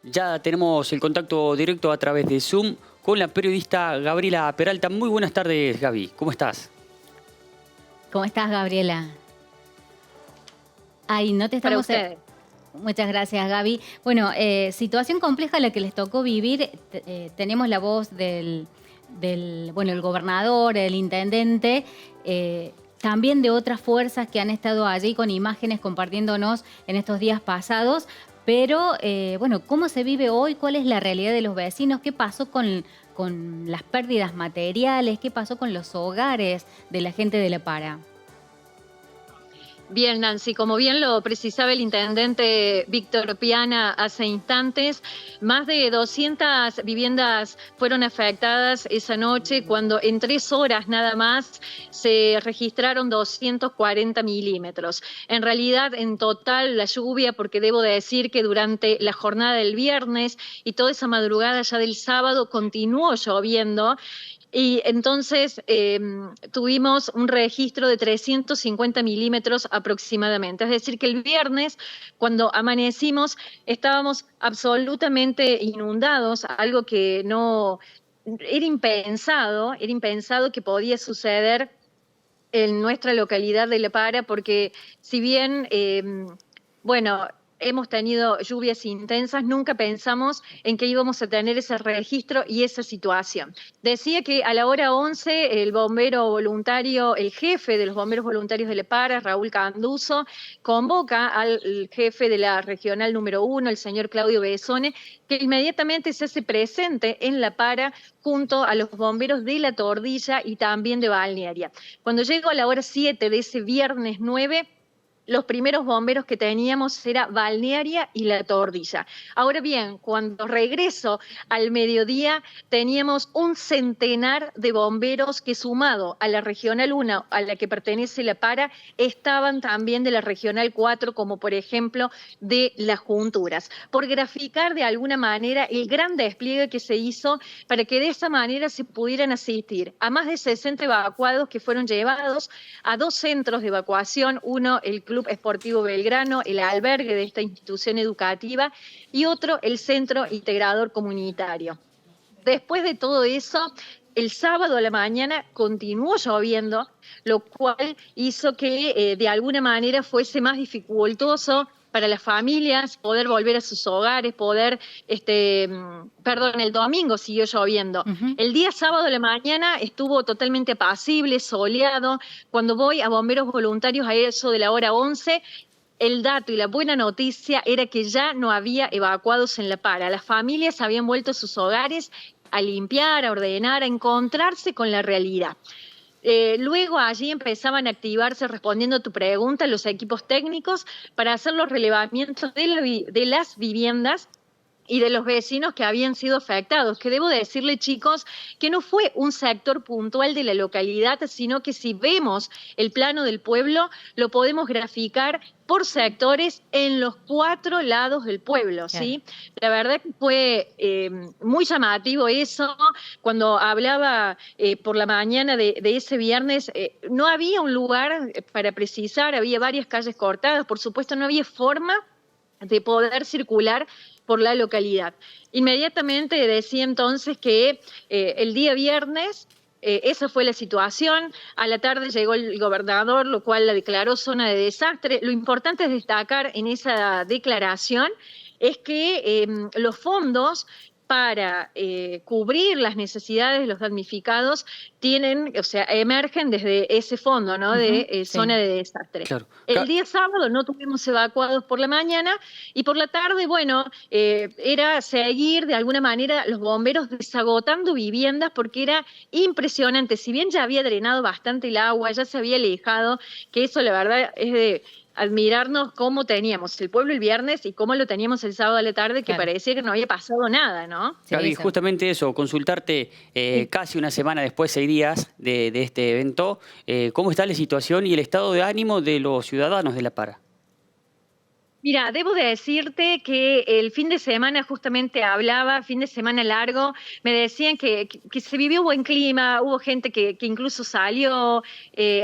Ya tenemos el contacto directo a través de Zoom con la periodista Gabriela Peralta. Muy buenas tardes, Gaby. ¿Cómo estás? ¿Cómo estás, Gabriela? Ay, no te Para estamos... ustedes. Muchas gracias, Gaby. Bueno, situación compleja la que les tocó vivir. Tenemos la voz bueno, el gobernador, el intendente, también de otras fuerzas que han estado allí con imágenes compartiéndonos en estos días pasados. Pero, bueno, ¿cómo se vive hoy? ¿Cuál es la realidad de los vecinos? ¿Qué pasó con las pérdidas materiales? ¿Qué pasó con los hogares de la gente de La Para? Bien, Nancy, como bien lo precisaba el intendente Víctor Piana hace instantes, más de 200 viviendas fueron afectadas esa noche cuando en 3 horas nada más se registraron 240 milímetros. En realidad, en total, la lluvia, porque debo decir que durante la jornada del viernes y toda esa madrugada ya del sábado continuó lloviendo. Y entonces tuvimos un registro de 350 milímetros aproximadamente. Es decir, que el viernes, cuando amanecimos, estábamos absolutamente inundados, algo que no era impensado que podía suceder en nuestra localidad de La Para, porque si bien, bueno, hemos tenido lluvias intensas, nunca pensamos en que íbamos a tener ese registro y esa situación. Decía que a la hora 11 el bombero voluntario, el jefe de los bomberos voluntarios de La Para, Raúl Canduzo, convoca al jefe de la regional número 1, el señor Claudio Besone, que inmediatamente se hace presente en La Para junto a los bomberos de La Tordilla y también de Balnearia. Cuando llego a la hora 7 de ese viernes 9, los primeros bomberos que teníamos era Balnearia y La Tordilla. Ahora bien, cuando regreso al mediodía, teníamos un centenar de bomberos que, sumado a la Regional 1, a la que pertenece La Para, estaban también de la Regional 4, como por ejemplo de Las Junturas. Por graficar de alguna manera el gran despliegue que se hizo para que de esa manera se pudieran asistir a más de 60 evacuados que fueron llevados a 2 centros de evacuación, uno el Club Esportivo Belgrano, el albergue de esta institución educativa, y otro el Centro Integrador Comunitario. Después de todo eso, el sábado a la mañana continuó lloviendo, lo cual hizo que de alguna manera fuese más dificultoso para las familias poder volver a sus hogares, el domingo siguió lloviendo. El día sábado a la mañana estuvo totalmente apacible, soleado. Cuando voy a bomberos voluntarios a eso de la hora 11, el dato y la buena noticia era que ya no había evacuados en La Para. Las familias habían vuelto a sus hogares a limpiar, a ordenar, a encontrarse con la realidad. Luego allí empezaban a activarse, respondiendo a tu pregunta, los equipos técnicos para hacer los relevamientos de las viviendas y de los vecinos que habían sido afectados, que debo decirle, chicos, que no fue un sector puntual de la localidad, sino que si vemos el plano del pueblo, lo podemos graficar por sectores en los 4 lados del pueblo, ¿sí? La verdad que fue muy llamativo eso. Cuando hablaba por la mañana de ese viernes, no había un lugar para precisar, había varias calles cortadas, por supuesto no había forma de poder circular por la localidad. Inmediatamente decía entonces que el día viernes esa fue la situación. A la tarde llegó el gobernador, lo cual la declaró zona de desastre. Lo importante es destacar en esa declaración es que los fondos para cubrir las necesidades de los damnificados emergen desde ese fondo, ¿no? De zona de desastre. Claro. El día sábado no tuvimos evacuados por la mañana y por la tarde, bueno, era seguir de alguna manera los bomberos desagotando viviendas porque era impresionante. Si bien ya había drenado bastante el agua, ya se había alejado, que eso la verdad es de admirarnos cómo teníamos el pueblo el viernes y cómo lo teníamos el sábado a la tarde, que parecía que no había pasado nada, ¿no? Gaby, justamente eso, consultarte casi una semana después, 6 días de este evento, ¿cómo está la situación y el estado de ánimo de los ciudadanos de La Para? Mira, debo decirte que el fin de semana justamente hablaba, fin de semana largo, me decían que se vivió buen clima, hubo gente que incluso salió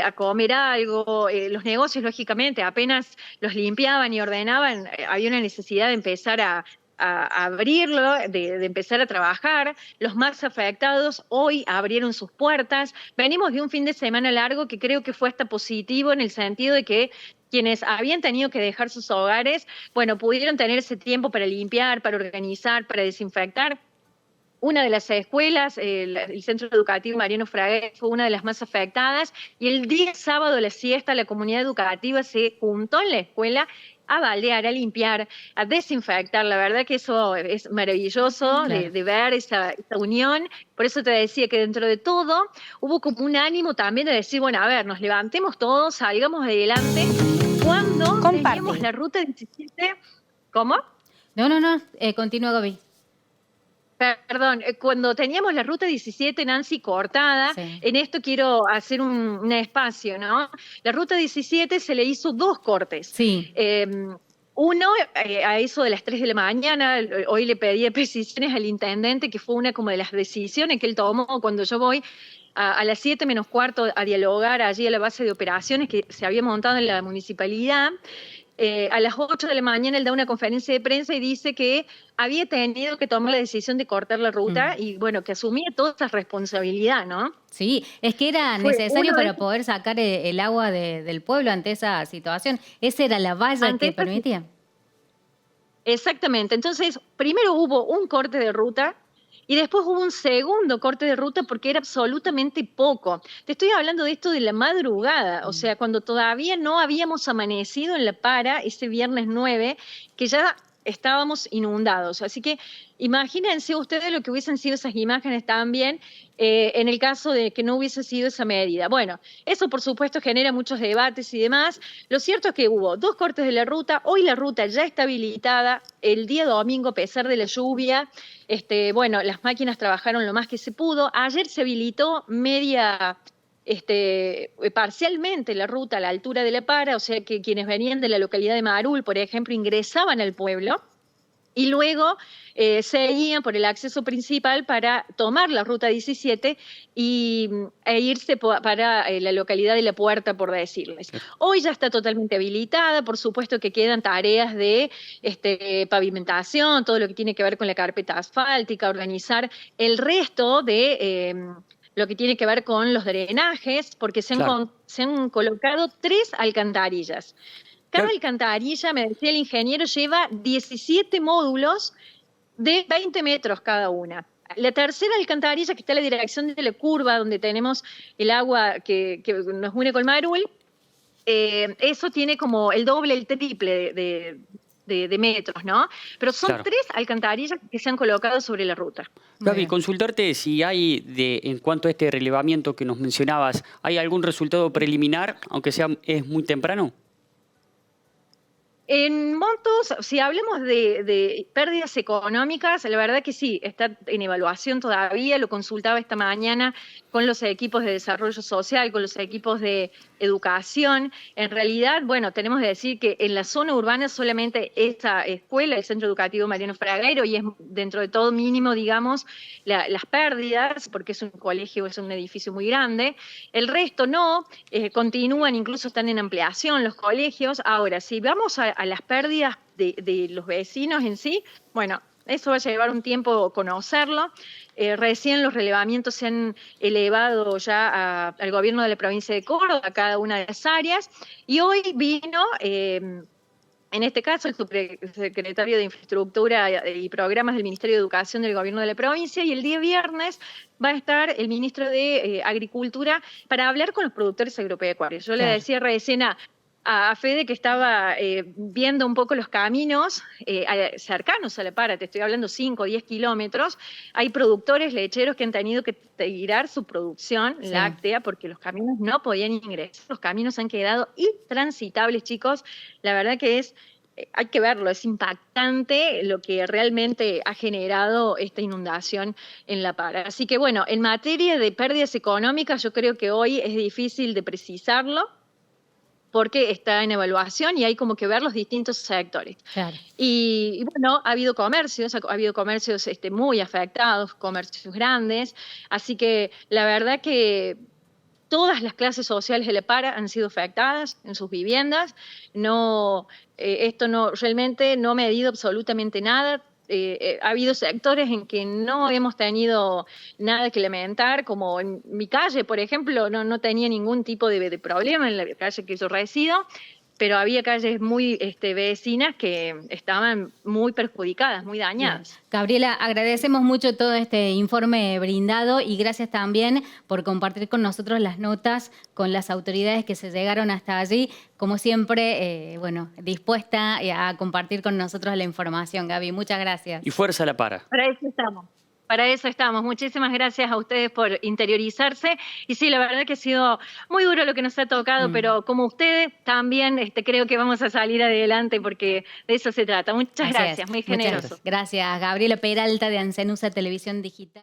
a comer algo, los negocios lógicamente apenas los limpiaban y ordenaban, había una necesidad de empezar a a abrirlo, de empezar a trabajar. Los más afectados hoy abrieron sus puertas. Venimos de un fin de semana largo que creo que fue hasta positivo en el sentido de que quienes habían tenido que dejar sus hogares, bueno, pudieron tener ese tiempo para limpiar, para organizar, para desinfectar. Una de las escuelas, el Centro Educativo Mariano Fragueiro, fue una de las más afectadas, y el día sábado a la siesta la comunidad educativa se juntó en la escuela a baldear, a limpiar, a desinfectar. La verdad que eso es maravilloso de ver esa unión. Por eso te decía que dentro de todo hubo como un ánimo también de decir, bueno, a ver, nos levantemos todos, salgamos adelante. Cuando teníamos la ruta 17... ¿Cómo? No, continúa, Gaby. Perdón, cuando teníamos la ruta 17, Nancy, cortada, Sí. en esto quiero hacer un espacio, ¿no? La ruta 17 se le hizo 2 cortes. Sí. Uno, a eso de las 3 de la mañana, hoy le pedí precisiones al intendente, que fue una como de las decisiones que él tomó cuando yo voy a las 7 menos cuarto a dialogar allí a la base de operaciones que se había montado en la municipalidad. A las 8 de la mañana él da una conferencia de prensa y dice que había tenido que tomar la decisión de cortar la ruta y bueno, que asumía toda esa responsabilidad, ¿no? Sí, es que era necesario para poder sacar el agua del pueblo ante esa situación. Esa era la valla que permitía. Exactamente. Entonces, primero hubo un corte de ruta y después hubo un segundo corte de ruta porque era absolutamente poco. Te estoy hablando de esto de la madrugada, o sea, cuando todavía no habíamos amanecido en La Para, ese viernes 9, que ya estábamos inundados. Así que imagínense ustedes lo que hubiesen sido esas imágenes también en el caso de que no hubiese sido esa medida. Bueno, eso por supuesto genera muchos debates y demás. Lo cierto es que hubo 2 cortes de la ruta. Hoy la ruta ya está habilitada. El día domingo, a pesar de la lluvia, bueno, las máquinas trabajaron lo más que se pudo. Ayer se habilitó parcialmente la ruta a la altura de La Para, o sea que quienes venían de la localidad de Marul, por ejemplo, ingresaban al pueblo y luego seguían por el acceso principal para tomar la ruta 17 e irse para la localidad de La Puerta, por decirles. Hoy ya está totalmente habilitada, por supuesto que quedan tareas de pavimentación, todo lo que tiene que ver con la carpeta asfáltica, organizar el resto de lo que tiene que ver con los drenajes, porque se han colocado 3 alcantarillas. Cada alcantarilla, me decía el ingeniero, lleva 17 módulos de 20 metros cada una. La tercera alcantarilla, que está en la dirección de la curva, donde tenemos el agua que nos une con Marul, eso tiene como el doble, el triple de metros, ¿no? Pero son 3 alcantarillas que se han colocado sobre la ruta. Gaby, consultarte si hay, en cuanto a este relevamiento que nos mencionabas, ¿hay algún resultado preliminar, aunque es muy temprano? En montos, si hablamos de pérdidas económicas, la verdad que sí, está en evaluación todavía, lo consultaba esta mañana con los equipos de desarrollo social, con los equipos de educación. En realidad, bueno, tenemos que decir que en la zona urbana solamente esta escuela, el Centro Educativo Mariano Fragueiro, y es dentro de todo mínimo, digamos, las pérdidas, porque es un colegio, es un edificio muy grande. El resto no, continúan, incluso están en ampliación los colegios. Ahora, si vamos a las pérdidas de los vecinos en sí, bueno, eso va a llevar un tiempo conocerlo. Recién los relevamientos se han elevado ya al gobierno de la provincia de Córdoba, a cada una de las áreas, y hoy vino, en este caso, el subsecretario de Infraestructura y Programas del Ministerio de Educación del gobierno de la provincia, y el día viernes va a estar el ministro de Agricultura para hablar con los productores agropecuarios. Yo le decía recién a Fede que estaba viendo un poco los caminos cercanos a La Para, te estoy hablando 5 o 10 kilómetros. Hay productores lecheros que han tenido que tirar su producción láctea porque los caminos no podían ingresar. Los caminos han quedado intransitables, chicos. La verdad que hay que verlo, es impactante lo que realmente ha generado esta inundación en La Para. Así que bueno, en materia de pérdidas económicas yo creo que hoy es difícil de precisarlo, porque está en evaluación y hay como que ver los distintos sectores. Y bueno, ha habido comercios muy afectados, comercios grandes, así que la verdad que todas las clases sociales de La Para han sido afectadas en sus viviendas. Esto realmente no ha medido absolutamente nada. ha habido sectores en que no hemos tenido nada que lamentar, como en mi calle, por ejemplo, no tenía ningún tipo de problema en la calle que yo resido, pero había calles muy vecinas que estaban muy perjudicadas, muy dañadas. Bien. Gabriela, agradecemos mucho todo este informe brindado y gracias también por compartir con nosotros las notas con las autoridades que se llegaron hasta allí. Como siempre, bueno, dispuesta a compartir con nosotros la información, Gaby. Muchas gracias. Y fuerza a la para. Para eso estamos. Para eso estamos. Muchísimas gracias a ustedes por interiorizarse. Y sí, la verdad que ha sido muy duro lo que nos ha tocado, pero como ustedes también creo que vamos a salir adelante porque de eso se trata. Muchas Así gracias, es. muy Muchas generoso. gracias, Gabriela Peralta de Ancenusa Televisión Digital.